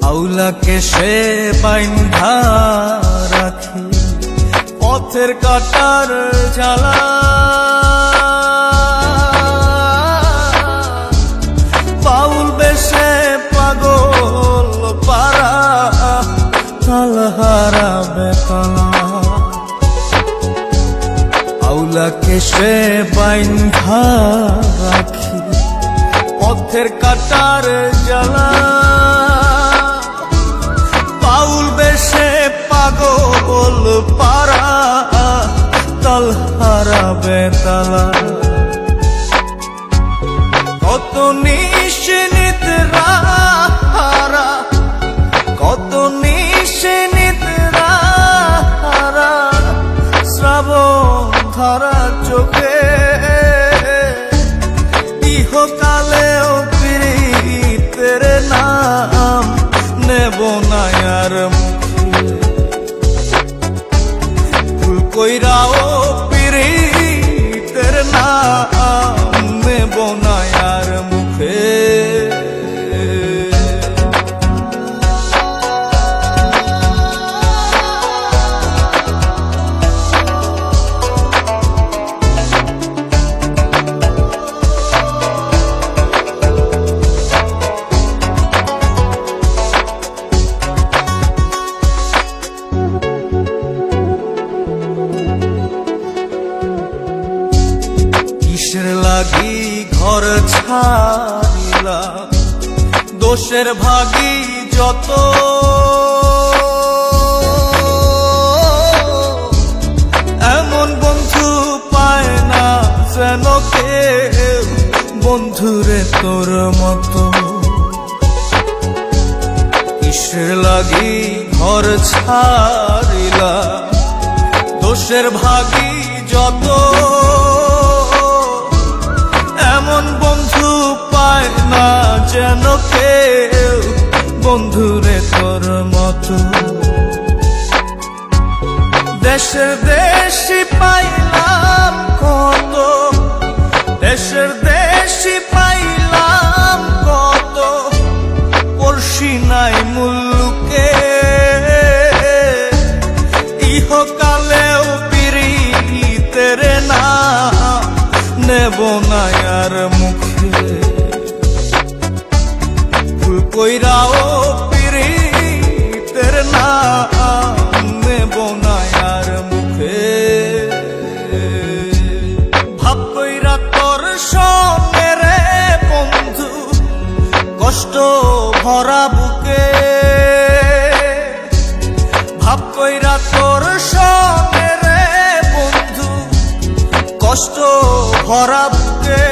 আউলাকে সে বাইন্ধা রাখি পথের কাটার জ্বালা, বাউল বেশে পাগল পারা তালহারা বেতলা। আউলাকে সে বাইন্ধা রাখি পথের কাটার জ্বালা, বাউল বেশে পাগল পারা তালহারা বেতালা। কত নিশিনিত রাহারা, কত নিশিনিত রাহারা, শ্রাবণ ধারা চোখে ইহকালেও পীড়িতের নাম নেব না আর মুখে। ভুল কইরাও পীড়িতের নাম নেব না আর মুখে। কিসের লাগি ঘর ছাড়িলা, দোষের ভাগী যত, এমন বন্ধু পায় না যেন কেউ বন্ধুরে তোর মতো। কিসের লাগি ঘর ছাড়িলা, দোষের ভাগী যত, এমন বন্ধু পায় না যেন কেউ বন্ধুরে তোর মতো। দেশের দেশি পাইলাম কত, দেশের দেশি পাইলাম কত, পড়শি নাই মুল্লুকে ইহকালেও পীড়িতের নাম নেব না আর মুখে। ভুল কইরাও পীড়িতের নাম নেব না আর মুখে। ভাব কইরা তোর সঙ্গে রে বন্ধু কষ্ট ভরা বুকে, ভাব কইরা তোর সঙ্গে রে বন্ধু কষ্ট ভরা বুকে।